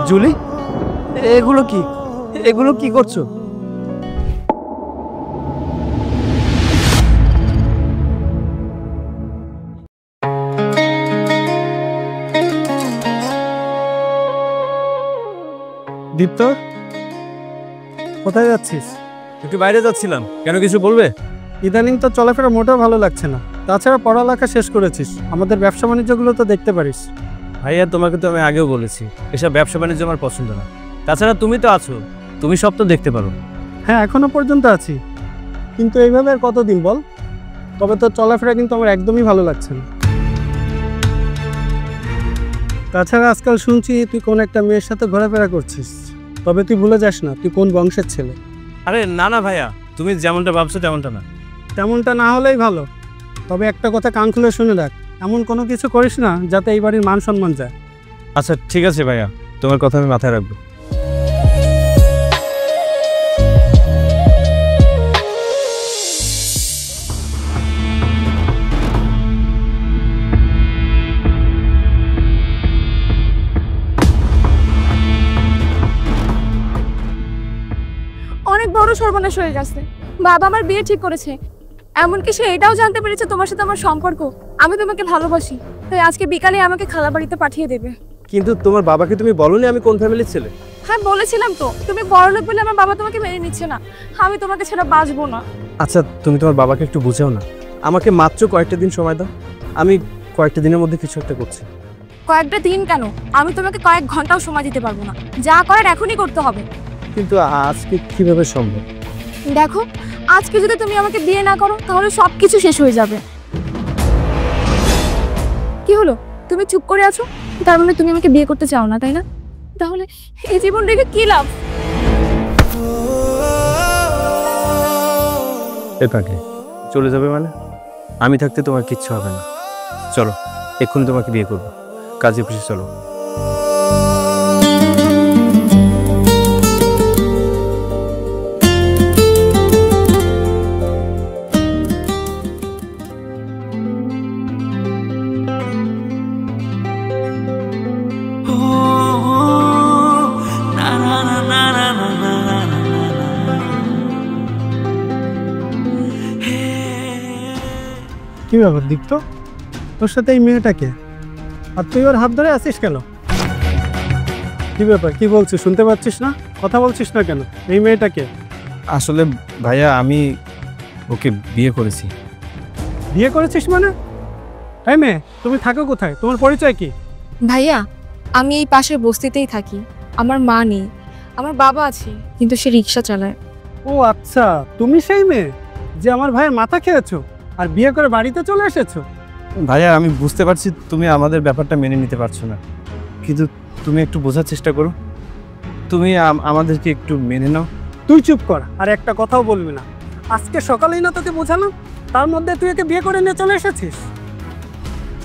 Julie, এগুলো কি? এগুলো কি করছো? দীপ্ত, কোথায় যাচ্ছিস? একটু বাইরে যাচ্ছিলাম। কেন, কিছু বলবে? ইদানিং তো চলাফেরা মোটেও ভালো লাগছে না। তাছাড়া পড়ালেখা শেষ করেছিস, আমাদের ব্যবসা বাণিজ্যগুলো তো দেখতে পারিস। ভাইয়া, তোমাকে তো আমি আগেও বলেছি এসব ব্যবসা বাণিজ্য আমার পছন্দ না। তাছাড়া তুমি তো আছো, তুমি সব তো দেখতে পারো। হ্যাঁ, এখনো পর্যন্ত আছি, কিন্তু এইভাবে আর কতদিন বল? তবে তোর চলাফেরা কিন্তু আমার একদমই ভালো লাগছে না। তাছাড়া আজকাল শুনছি তুই কোন একটা মেয়ের সাথে ঘোরাফেরা করছিস। তবে তুই ভুলে যাস না তুই কোন বংশের ছেলে। আরে না না ভাইয়া, তুমি যেমনটা ভাবছো তেমনটা না। তেমনটা না হলেই ভালো। তবে একটা কথা কান খুলে শুনে রাখ, এমন কোনো কিছু করিস না যাতে এই বাড়ির মান সম্মান যায়। আচ্ছা ঠিক আছে ভাইয়া, তোমার কথা আমি মাথায় রাখবো। অনেক বড় সর্বনাশ হয়ে গেছে। বাবা আমার বিয়ে ঠিক করেছে, এমনকি সে এটাও জানতে পেরেছে তোমার সাথে আমার সম্পর্ক। আমি তোমাকে ভালোবাসি, তাই আজকে বিকালে আমাকে খালা বাড়িতে পাঠিয়ে দেবে। কিন্তু তোমার বাবাকে তুমি বলোনি আমি কোন ফ্যামিলির ছেলে? হ্যাঁ বলেছিলাম তো, তুমি বড়লোক বলে আমার বাবা তোমাকে মেনে নিচ্ছে না। আমি তোমাকে ছাড়া বাঁচবো না। আচ্ছা তুমি তোমার বাবাকে একটু বুঝাও না, আমাকে মাত্র কয়েকটা দিন সময় দাও, আমি কয়েকটা দিনের মধ্যে কিছু একটা করছি। কয়েকটা দিন কেন, আমি তোমাকে কয়েক ঘন্টাও সময় দিতে পারবো না। যা করার এখনই করতে হবে। কিন্তু আজকে কিভাবে সম্ভব? দেখো, আজকে যদি তুমি আমাকে বিয়ে না করো তাহলে সবকিছু শেষ হয়ে যাবে। কি হলো, তুমি চুপ করে আছো? তার মানে তুমি আমাকে বিয়ে করতে চাও না, তাই না? তাহলে এই জীবন রেখে কি লাভ? এটাকে চলে যাবে মানে? আমি থাকতে তোমার কিচ্ছু হবে না। চলো এক্ষুনি তোমাকে বিয়ে করবো, কাজে অফিসে চলো। কি ব্যাপার দীপ্ত, তোর সাথে এই মেয়েটাকে, আর তুই ওর হাত ধরে আছিস কেন? কি ব্যাপার, কি বলছিস? শুনতে পাচ্ছিস না? কথা বলছিস না কেন? এই মেয়েটাকে? আসলে ভাইয়া আমি ওকে বিয়ে করেছি। বিয়ে করেছিস মানে? এই মেয়ে, তুমি থাকো কোথায়? তোমার পরিচয় কি? ভাইয়া, আমি এই পাশের বস্তিতেই থাকি। আমার মা নেই, আমার বাবা আছে, কিন্তু সে রিক্সা চালায়। ও আচ্ছা, তুমি সেই মেয়ে যে আমার ভাইয়ের মাথা খেয়েছো আর বিয়ে করে বাড়িতে চলে এসেছো। ভাইয়া আমি বুঝতে পারছি তুমি আমাদের ব্যাপারটা মেনে নিতে পারছো না, কিন্তু তুমি একটু বোঝার চেষ্টা করো। তুমি আমাদেরকে একটু মেনে নাও। তুই চুপ কর, আর একটা কথাও বলবি না। আজকে সকালেই না তোকে বোঝালাম, তার মধ্যে তুই একে বিয়ে করে নিয়ে চলে এসেছিস।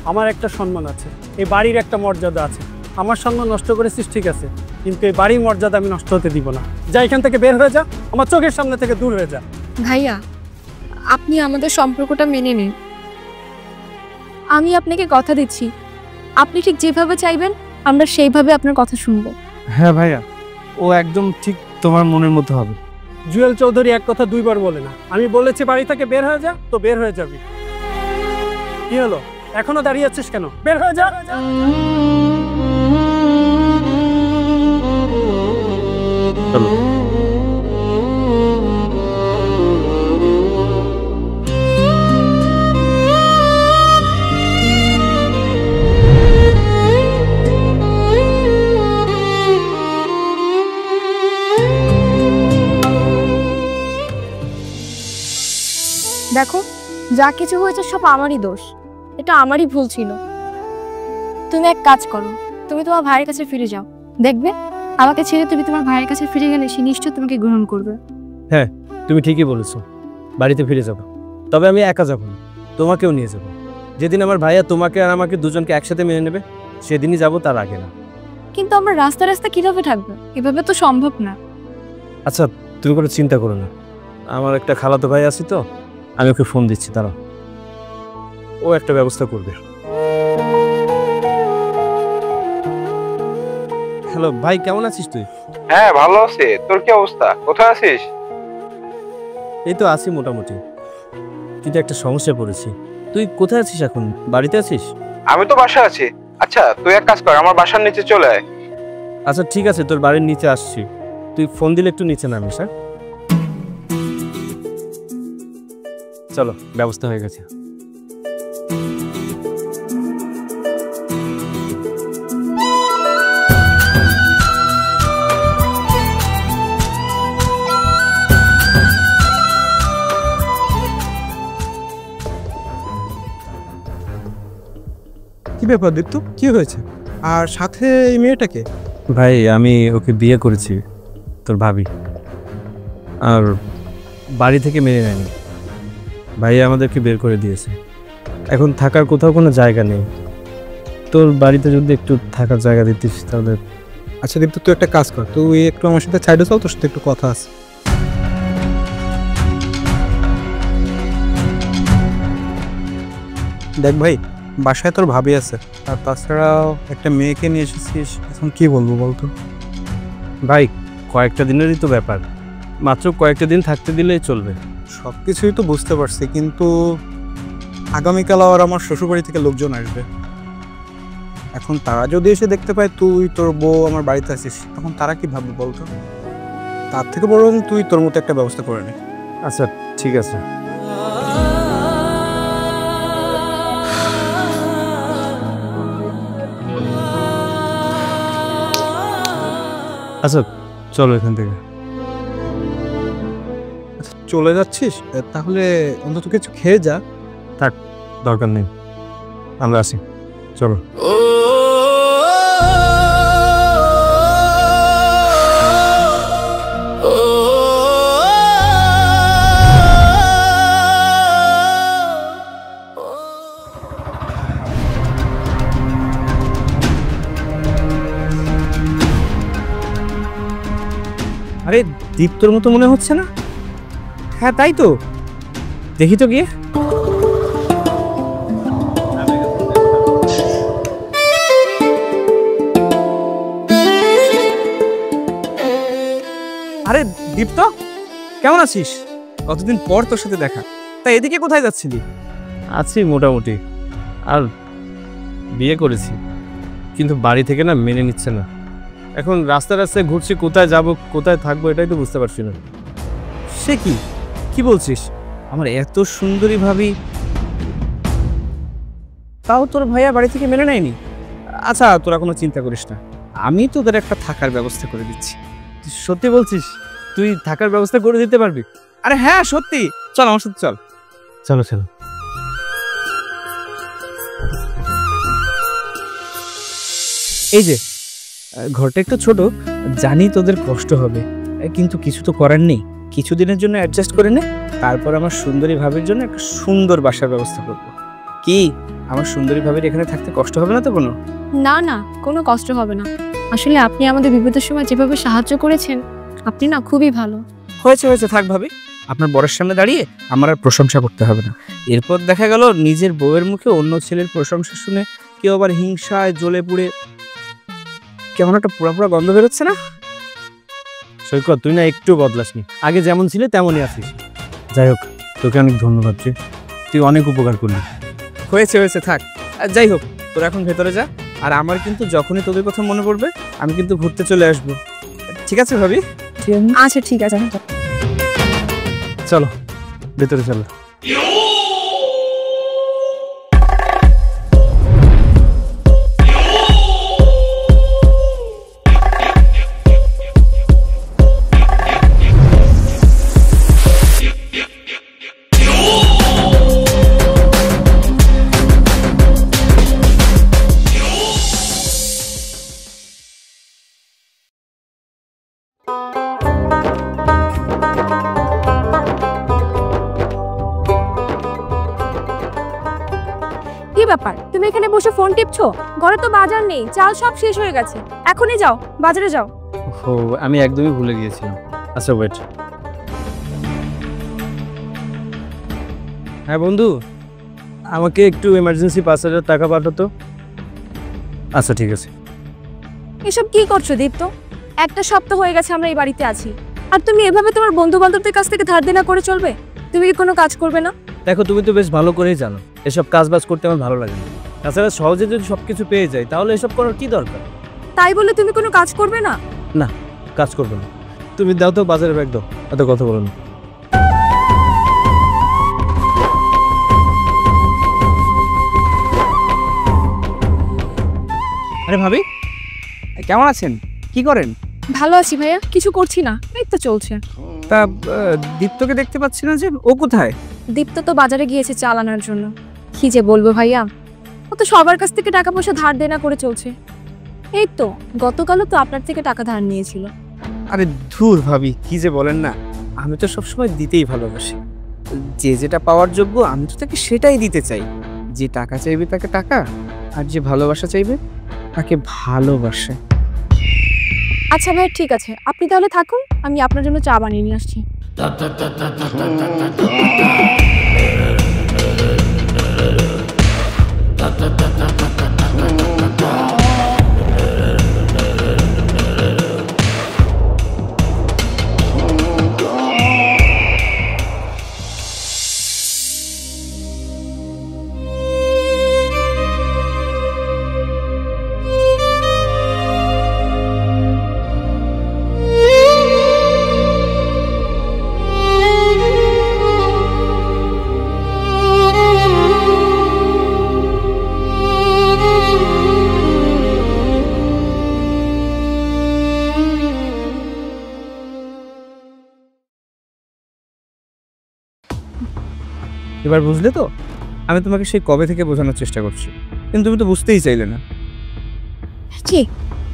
আমার একটা সম্মান আছে, এই বাড়ির একটা মর্যাদা আছে। আমার সম্মান নষ্ট করেছিস ঠিক আছে, কিন্তু এই বাড়ির মর্যাদা আমি নষ্ট হতে দিব না। যা এখান থেকে বের হয়ে যা, আমার চোখের সামনে থেকে দূর হয়ে যা। ভাইয়া, আপনি আমাদের সম্পর্কটা মেনে নিন। আমি আপনাকে কথা দিচ্ছি, আপনি ঠিক যেভাবে চাইবেন আমরা সেইভাবে আপনার কথা শুনবো। হ্যাঁ ভাইয়া, ও একদম ঠিক তোমার মনের মতো হবে। জুয়েল চৌধুরী এক কথা দুইবার বলে না। আমি বলেছি বাড়ি থেকে বের হয়ে যা, তো বের হয়ে যাবি। কি হলো, এখনো দাঁড়িয়ে আছিস কেন? বের হয়ে যা। চলো। দেখো, যা কিছু হয়েছে সব আমারই দোষ, এটা আমারই ভুল ছিল। তুমি এক কাজ করো, তুমি তোমার ভাইয়ের কাছে ফিরে যাও। দেখবে আমাকে ছেড়ে তুমি তোমার ভাইয়ের কাছে ফিরে গেলে সে নিশ্চয়ই তোমাকে গ্রহণ করবে। হ্যাঁ তুমি ঠিকই বলেছো, বাড়িতে ফিরে যাবো। তবে আমি একা যাবো না, তোমাকেও নিয়ে যাবো। যেদিন আমার ভাইয়া তোমাকে আর আমাকে দুজনকে একসাথে মেনে নেবে সেদিনই যাবো, তার আগে না। কিন্তু আমরা রাস্তা রাস্তা কিভাবে থাকবো? এভাবে তো সম্ভব না। আচ্ছা তুমি কোনো চিন্তা করো না, আমার একটা খালাতো ভাই আছে তো, আমি ওকে ফোন দিচ্ছি, দাঁড়াও, ও একটা ব্যবস্থা করবে। হ্যালো ভাই, কেমন আছিস তুই? হ্যাঁ ভালো আছি। তোর কি অবস্থা? কোথায় আছিস? এই তো আছি মোটামুটি, কিন্তু একটা সমস্যায় পড়েছি। তুই কোথায় আছিস এখন? বাড়িতে আছিস? আমি তো বাসায় আছি। আচ্ছা তুই এক কাজ কর, আমার বাসার নিচে চলে আয়। আচ্ছা ঠিক আছে, তোর বাড়ির নিচে আসছি। তুই ফোন দিলে একটু নিচে নামিস। হ্যাঁ চলো, ব্যবস্থা হয়ে গেছে। কি ব্যাপার দীপ্ত, কি হয়েছে? আর সাথে এই মেয়েটাকে? ভাই আমি ওকে বিয়ে করেছি, তোর ভাবি, আর বাড়ি থেকে মেনে নেয়নি। ভাই আমাদেরকে বের করে দিয়েছে। এখন থাকার কোথাও কোনো জায়গা নেই। তোর বাড়িতে যদি একটু থাকার জায়গা দিতিস তাহলে। আচ্ছা দীপ্ত, তুই একটা কাজ কর, তুই একটু আমার সাথে সাইডে চল, তোর সাথে একটু কথা আছে। দেখ ভাই, বাসায় তোর ভাবি আছে, আর তাছাড়াও একটা মেয়েকে নিয়ে এসেছিস, এখন কি বলবো বলতো? ভাই কয়েকটা দিনেরই তো ব্যাপার, মাত্র কয়েকটা দিন থাকতে দিলেই চলবে। সব কিছুই তো বুঝতে পারছি, কিন্তু আগামীকাল আবার আমার শ্বশুরবাড়ি থেকে লোকজন আসবে। এখন তারা যদি এসে দেখতে পায় তুই তোর বউ আমার বাড়িতে আছিস, তখন তারা কি ভাববে বলতো? তার থেকে বরং তুই তোর মতো একটা ব্যবস্থা করে নে। আচ্ছা ঠিক আছে। আচ্ছা চলো এখান থেকে। আচ্ছা চলে যাচ্ছিস, তাহলে অন্তত কিছু খেয়ে যা। দরকার নেই, আমরা আসি, চলো। আরে দীপ্তর মতো মনে হচ্ছে না? হ্যাঁ তাই তো, দেখি তো গিয়ে। আরে দীপ্ত, কেমন আছিস? কতদিন পর তোর সাথে দেখা। তা এদিকে কোথায় যাচ্ছিলি? আছি মোটামুটি। আর বিয়ে করেছি, কিন্তু বাড়ি থেকে না মেনে নিচ্ছে না। এখন রাস্তায় রাস্তায় ঘুরছি, কোথায় যাব কোথায় থাকবো এটাই তো বুঝতে পারছি না। সে কি, কি বলছিস? আমার এত সুন্দরী ভাবি, তাও তোর ভাইয়া বাড়ি থেকে মেনে নেয়নি? আচ্ছা তোরা কোনো চিন্তা করিস না, আমি তোদের একটা থাকার ব্যবস্থা করে দিচ্ছি। সত্যি বলছিস? তুই থাকার ব্যবস্থা করে দিতে পারবি? আরে হ্যাঁ সত্যি, চল আমার সাথে চল। চলো চলো। এই যে ঘরটা একটু ছোট, জানি তোদের কষ্ট হবে, কিন্তু কিছু তো করার নেই। কিছুদিনের জন্য অ্যাডজাস্ট করে নে, তারপর আমার সুন্দরী ভাবির জন্য একটা সুন্দর বাসার ব্যবস্থা করব। কি আমার সুন্দরী ভাবির এখানে থাকতে কষ্ট হবে না তো কোনো? না না, কোনো কষ্ট হবে না। আসলে আপনি আমাদের বিপদের সময় যেভাবে সাহায্য করেছেন, আপনি না খুবই ভালো। হয়েছে হয়েছে, থাক ভাবি, আপনার বরের সামনে দাঁড়িয়ে আমার আর প্রশংসা করতে হবে না। এরপর দেখা গেল নিজের বউয়ের মুখে অন্য ছেলের প্রশংসা শুনে কেউ আবার হিংসায় জ্বলে পুড়ে কেমন একটা পুরা পুরা গন্ধ বেরোচ্ছে না? সৈকত, তুই না একটু বদলাসনি, আগে যেমন ছিলে তেমনই আছিস। যাই হোক, তোকে অনেক ধন্যবাদ রে, তুই অনেক উপকার করলি। হয়েছে হয়েছে, থাক। আর যাই হোক, তোরা এখন ভেতরে যা, আর আমার কিন্তু যখনই তোদের কথা মনে পড়বে আমি কিন্তু ঘুরতে চলে আসবো। ঠিক আছে ভাবি? আচ্ছা ঠিক আছে। চলো ভেতরে চলো। কি ব্যাপার, তুমি এখানে বসে ফোন টিপছো? ঘরে তো বাজার নেই, চাল সব শেষ হয়ে গেছে। এখনই যাও, বাজারে যাও। ও, আমি একদমই ভুলে গিয়েছিলাম। আচ্ছা ওয়েট। হ্যাঁ বন্ধু, আমাকে একটু এমার্জেন্সি 5,000 টাকা পাঠাতো। আচ্ছা ঠিক আছে। এসব কি করছো দীপ্ত? একটা সপ্তাহ হয়ে গেছে আমরা এই বাড়িতে আছি, আর তুমি এভাবে তোমার বন্ধু বান্ধবদের কাছ থেকে ধার দেনা করে চলবে? তুমি কি কোনো কাজ করবে না? দেখো, তুমি তো বেশ ভালো করেই জানো এসব কাজ বাজ করতে আমার ভালো লাগে না। তাছাড়া সহজে যদি সবকিছু পেয়ে যাই তাহলে এসব করার কি দরকার? তাই বলে তুমি কোনো কাজ করবে না? না, কাজ করবো না। তুমি দাও তো বাজারে ব্যাগ দাও, এত কথা বলো না। আরে ভাবি, কেমন আছেন? কি করেন? ভালো আছি ভাইয়া, কিছু করছি না, এই তো চলছে। তা দীপ্তকে দেখতে পাচ্ছি না যে, ও কোথায়? দীপ্ত তো বাজারে গিয়েছে চাল আনার জন্য। কি যে বলবো ভাইয়া, ও তো সবার কাছ থেকে টাকা পয়সা ধার দেনা করে চলছে। এই তো গতকালও তো আপনার থেকে টাকা ধার নিয়েছিল। আরে ধুর ভাবি, কি যে বলেন না, আমি তো সবসময় দিতেই ভালোবাসি। যে যেটা পাওয়ার যোগ্য আমি তো তাকে সেটাই দিতে চাই। যে টাকা চাইবে তাকে টাকা, আর যে ভালোবাসা চাইবে তাকে ভালোবাসে। আচ্ছা ভাই, ঠিক আছে, আপনি তাহলে থাকুন, আমি আপনার জন্য চা বানিয়ে নিয়ে আসছি। এবার বুঝলে তো? আমি তোমাকে সেই কবে থেকে বোঝানোর চেষ্টা করছি, কিন্তু তুমি তো বুঝতেই চাইলে না। ঠিক,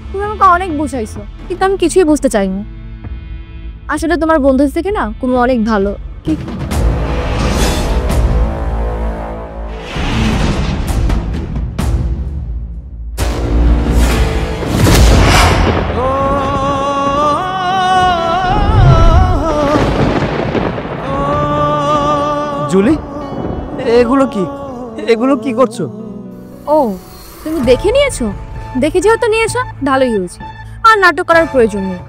তুমি আমাকে অনেক বুঝাইছো, কিন্তু আমি কিছুই বুঝতে চাইনি। আসলে তোমার বন্ধু থেকে না তুমি অনেক ভালো। কি জুলি, এগুলো কি? এগুলো কি করছো? ও, তুমি দেখে নিয়েছো? দেখে যেহেতু নিয়েছো ভালোই হয়েছে, আর নাটক করার প্রয়োজন নেই।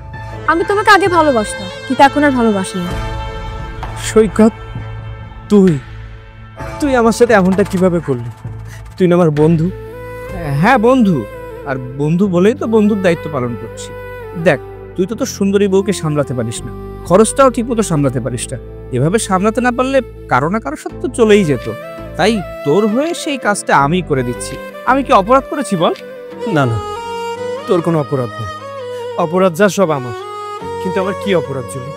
আমি তোমাকে আগে ভালোবাসতাম, কিন্তু এখন আর ভালোবাসি না। সৈকত, তুই তুই আমার সাথে এমনটা কিভাবে করলি? তুই না আমার বন্ধু। হ্যাঁ বন্ধু, আর বন্ধু বলেই তো বন্ধুর দায়িত্ব পালন করছি। দেখ, তুই তো তোর সুন্দরী বউকে সামলাতে পারিস না, খরচটাও ঠিকমতো সামলাতে পারিস না। এভাবে সামলাতে না পারলে কারো না কারোর সাথে তো চলেই যেত। তাই তোর হয়ে সেই কাজটা আমি করে দিচ্ছি। আমি কি অপরাধ করেছি বল? না না, তোর কোনো অপরাধ নেই। অপরাধ যা সব আমার। কিন্তু আমার কি অপরাধ জুলি?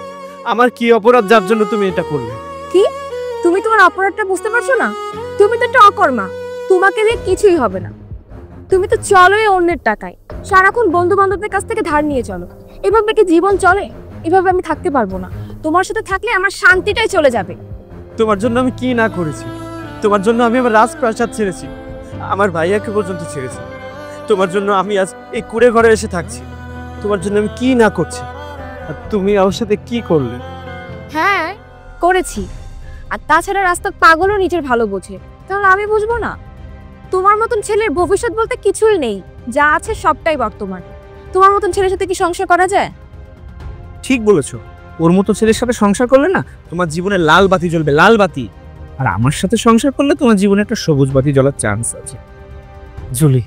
আমার কি অপরাধ যার জন্য তুমি এটা করলে? কি, তুমি তোমার অপরাধটা বুঝতে পারছো না? তুমি তো একটা অকর্মা, তোমাকে দিয়ে কিছুই হবে না। তুমি তো চলোই অন্যের টাকায়, সারাক্ষণ বন্ধু বান্ধবদের কাছ থেকে ধার নিয়ে চলো। এভাবে কি জীবন চলে? এভাবে আমি থাকতে পারবো না। তোমার সাথে থাকলে আমার শান্তিটাই চলে যাবে। তোমার জন্য আমি কি না করেছি? তোমার জন্য আমি আমার রাজপ্রাসাদ ছেড়েছি, আমার ভাইয়াকে পর্যন্ত ছেড়েছি। তোমার জন্য আমি আজ এই কুড়ে ঘরে এসে থাকছি। তোমার জন্য আমি কি না করছি, আর তুমি আমার সাথে কি করলে? হ্যাঁ করেছি, আর তাছাড়া রাস্তার পাগলও নিজের ভালো বোঝে, তাহলে আমি বুঝবো না? তোমার মতন ছেলের ভবিষ্যৎ বলতে কিছুই নেই, যা আছে সবটাই বর্তমান। তোমার মতন ছেলের সাথে কি সংসার করা যায়? ঠিক বলেছো, ওর মতো ছেলের সাথে সংসার করলে না তোমার জীবনে লাল বাতি জ্বলবে, লাল বাতি। আর আমার সাথে সংসার করলে তোমার জীবনে একটা সবুজ বাতি জ্বলার চান্স আছে। জুলি,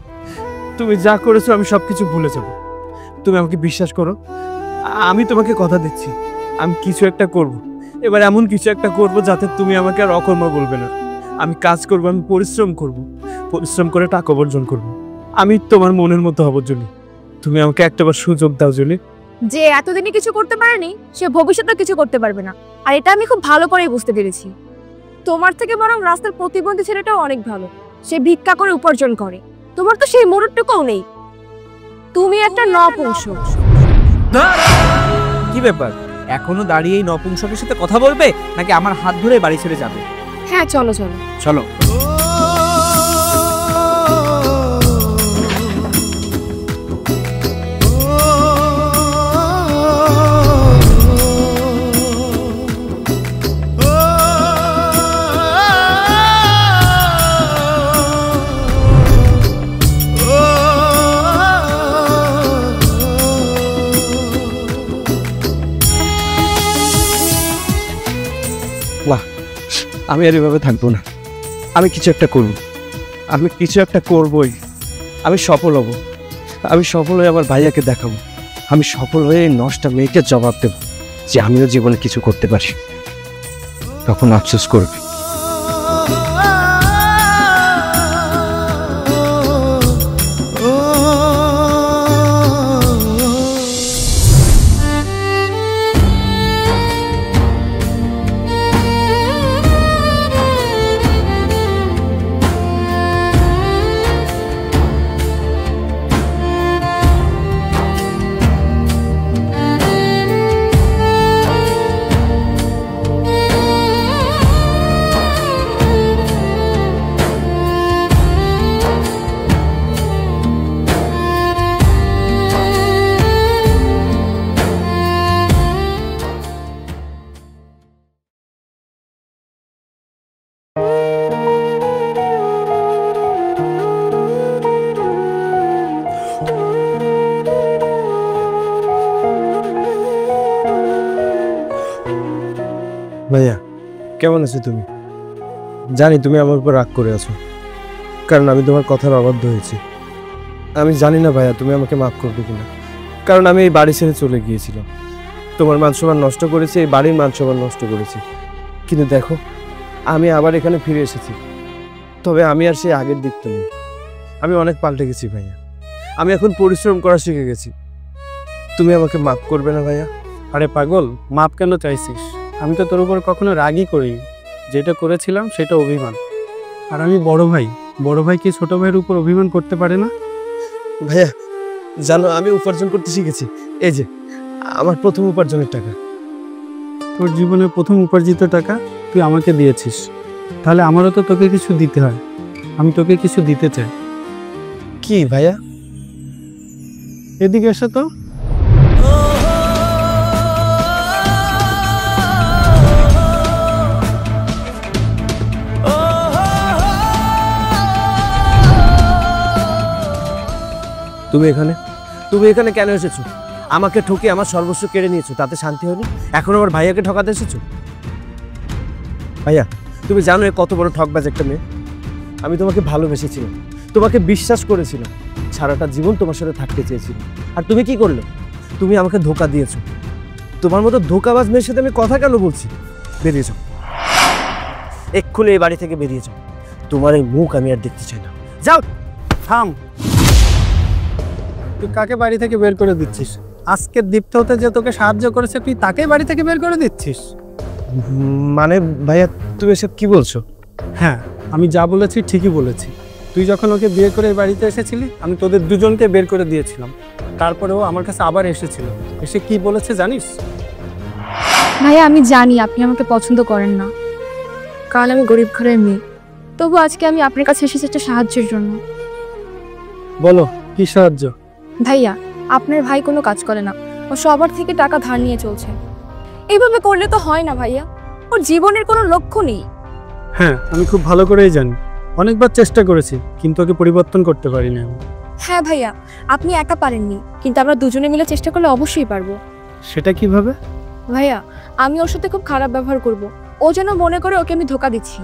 তুমি যা করেছো আমি সবকিছু ভুলে যাব। তুমি আমাকে বিশ্বাস করো, আমি তোমাকে কথা দিচ্ছি, আমি কিছু একটা করব। এবার এমন কিছু একটা করব যাতে তুমি আমাকে আর অকর্মা বলবে না। আমি কাজ করব, আমি পরিশ্রম করব, পরিশ্রম করে টাকা উপার্জন করব। আমি তোমার মনের মতো হব জুলি। তুমি আমাকে একটাবার সুযোগ দাও জুলি। যে এতদিনে কিছু করতে পারেনি সে ভবিষ্যতে কিছু করতে পারবে না, আর এটা আমি খুব ভালো করেই বুঝতে পেরেছি। তোমার থেকে বরং রাস্তার প্রতিবন্ধী ছেলেটাও অনেক ভালো, সে ভিক্ষা করে উপার্জন করে। তোমার তো সেই মরদটুকুও নেই, তুমি একটা নপুংসক। কি ব্যাপার, এখনো দাঁড়িয়ে এই নপুংসকের সাথে কথা বলবে, নাকি আমার হাত ধরে বাড়ি ছেড়ে যাবে? হ্যাঁ চলো চলো চলো। আমি আর এভাবে থাকবো না। আমি কিছু একটা করব, আমি কিছু একটা করবই। আমি সফল হব, আমি সফল হয়ে আমার ভাইয়াকে দেখাবো, আমি সফল হয়ে এই নষ্টা মেয়েকে জবাব দেব যে আমিও জীবনে কিছু করতে পারি। তখন আফসোস করবে। ভাইয়া কেমন আছো তুমি? জানি তুমি আমার উপর রাগ করে আছো, কারণ আমি তোমার কথার অবাধ্য হয়েছি। আমি জানি না ভাইয়া তুমি আমাকে মাফ করবে কিনা, কারণ আমি এই বাড়ি ছেড়ে চলে গিয়েছিলাম। তোমার মান সম্মান নষ্ট করেছি, এই বাড়ির মান সম্মান নষ্ট করেছি। কিন্তু দেখো আমি আবার এখানে ফিরে এসেছি, তবে আমি আর সেই আগের দীপ্ত নেই। আমি অনেক পাল্টে গেছি ভাইয়া, আমি এখন পরিশ্রম করা শিখে গেছি। তুমি আমাকে মাফ করবে না ভাইয়া? আরে পাগল, মাপ কেন চাইছিস? আমি তো তোর উপর কখনো রাগই করিনি। যেটা করেছিলাম সেটা অভিমান। আর আমি বড় ভাই, বড় ভাই কি ছোট ভাইয়ের উপর অভিমান করতে পারে না? ভাইয়া জানো আমি উপার্জন করতে শিখেছি, এই যে আমার প্রথম উপার্জনের টাকা। তোর জীবনের প্রথম উপার্জিত টাকা তুই আমাকে দিয়েছিস, তাহলে আমারও তো তোকে কিছু দিতে হয়। আমি তোকে কিছু দিতে চাই। কি ভাইয়া? এদিকে এসে তো। তুমি এখানে কেন এসেছো? আমাকে ঠকে আমার সর্বস্ব কেড়ে নিয়েছো, তাতে শান্তি হয়নি? এখন আমার ভাইয়াকে ঠকাতে এসেছো? ভাইয়া তুমি জানো এ কত বড় ঠকবাজ একটা মেয়ে। আমি তোমাকে ভালোবেসেছিলাম, তোমাকে বিশ্বাস করেছিলাম, সারাটা জীবন তোমার সাথে থাকতে চেয়েছিলাম। আর তুমি কি করলে? তুমি আমাকে ধোকা দিয়েছো। তোমার মতো ধোকাবাজ মেয়ের সাথে আমি কথা কেন বলছি? বেরিয়ে যাও, এক্ষুনি এই বাড়ি থেকে বেরিয়ে যাও। তোমার এই মুখ আমি আর দেখতে চাই না। যাও। থাম। তুই কাকে বাড়ি থেকে বের করে দিচ্ছিস? আজকে দীপ্ত হতে যে তোকে সাহায্য করেছে তুই তাকেই বাড়ি থেকে বের করে দিচ্ছিস? মানে ভাইয়া তুমি এসব কি বলছো? হ্যাঁ, আমি যা বলেছি ঠিকই বলেছি। তুই যখন ওকে বিয়ে করে এই বাড়িতে এসেছিলি আমি তোদের দুজনকে বের করে দিয়েছিলাম। তারপরেও আমার কাছে আবার এসেছিল। এসে কি বলেছে জানিস? ভাইয়া আমি জানি আপনি আমাকে পছন্দ করেন না, কারণ আমি গরিব ঘরের মেয়ে। তবু আজকে আমি আপনার কাছে এসেছি একটা সাহায্যের জন্য। বলো কি সাহায্য? ভাইয়া আপনার ভাই কোনো কাজ করে না, ও সবার থেকে টাকা ধার নিয়ে চলছে। এইভাবে করলে তো হয় না ভাইয়া, ওর জীবনের কোনো লক্ষ্য নেই। হ্যাঁ, আমি খুব ভালো করেই জানি। অনেকবার চেষ্টা করেছি কিন্তু ওকে পরিবর্তন করতে পারিনি আমি। হ্যাঁ ভাইয়া, আপনি একা পারেননি, কিন্তু আমরা দুজনে মিলে চেষ্টা করলে অবশ্যই পারবো। সেটা কিভাবে? ভাইয়া আমি ওর সাথে খুব খারাপ ব্যবহার করব, ও যেন মনে করে ওকে আমি ধোকা দিচ্ছি।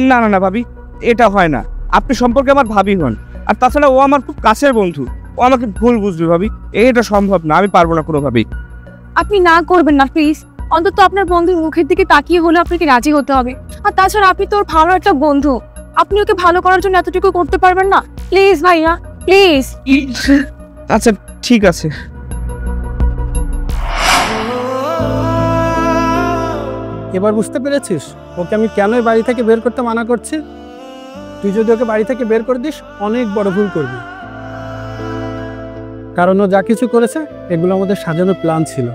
না না না ভাবি, এটা হয় না। আপনি সম্পর্কে আমার ভাবি হন, আর তাছাড়া ও আমার খুব কাছের বন্ধু। ও আমাকে ভুল বুঝবে ভাবি, এটা সম্ভব না, আমি পারবো না কোনোভাবেই। আপনি না করবেন না প্লিজ, অন্তত আপনার বন্ধুর মুখের দিকে তাকিয়ে হলে আপনাকে রাজি হতে হবে। আর তাছাড়া আপনি তো ওর ভালো একটা বন্ধু, আপনি ওকে ভালো করার জন্য এতটুকু করতে পারবেন না? প্লিজ ভাইয়া প্লিজ। আচ্ছা ঠিক আছে। এবার বুঝতে পেরেছিস ওকে আমি কেন এই বাড়ি থেকে বের করতে মানা করছি? তুই যদি ওকে বাড়ি থেকে বের করে দিস অনেক বড় ভুল করবি। কারণ ও যা কিছু করেছে এগুলো আমাদের সাজানো প্ল্যান ছিল।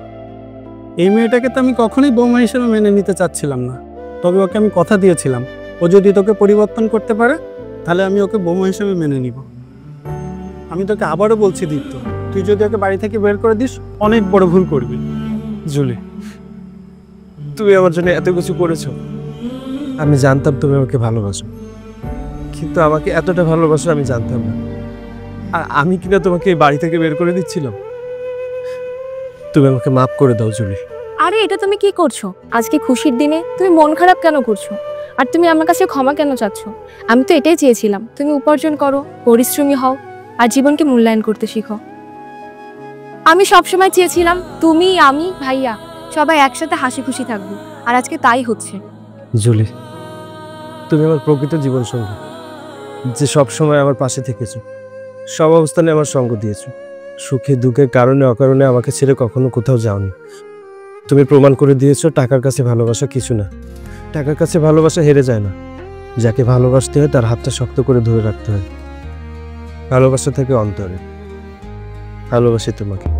এই মেয়েটাকে তো আমি কখনোই বৌমা হিসেবে মেনে নিতে চাচ্ছিলাম না, তবে ওকে আমি কথা দিয়েছিলাম ও যদি তোকে পরিবর্তন করতে পারে তাহলে আমি ওকে বৌমা হিসেবে মেনে নিব। আমি তোকে আবারও বলছি দীপ্ত, তুই যদি ওকে বাড়ি থেকে বের করে দিস অনেক বড় ভুল করবি। জুলি তুমি আমার জন্য এত কিছু করেছো। আমি জানতাম তুমি আমাকে ভালোবাসো, কিন্তু আমাকে এতটা ভালোবাসো আমি জানতাম না। আর আমি কিনা তোমাকে এই বাড়ি থেকে বের করে দিচ্ছিলাম। তুমি আমাকে মাফ করে দাও জুলি। আরে এটা তুমি কি করছো? আজকে খুশির দিনে তুমি মন খারাপ কেন করছো? আর তুমি আমার কাছে ক্ষমা কেন চাচ্ছ? আমি তো এটাই চেয়েছিলাম, তুমি উপার্জন করো, পরিশ্রমী হও, আর জীবনকে মূল্যায়ন করতে শিখো। আমি সবসময় চেয়েছিলাম তুমি, আমি, ভাইয়া সবাই একসাথে হাসি খুশি থাকবো, আর আজকে তাই হচ্ছে। জুলি, তুমি আমার প্রকৃত জীবনসঙ্গী, যে সবসময় আমার পাশে থেকেছো, সব অবস্থানে আমার সঙ্গ দিয়েছো। সুখে দুঃখের কারণে অকারণে আমাকে ছেড়ে কখনো কোথাও যাওনি। তুমি প্রমাণ করে দিয়েছো টাকার কাছে ভালোবাসা কিছু না। টাকার কাছে ভালোবাসা হেরে যায় না। যাকে ভালোবাসতে হয় তার হাতটা শক্ত করে ধরে রাখতে হয়। ভালোবাসা থেকে অন্তরে। ভালোবাসি তোমাকে।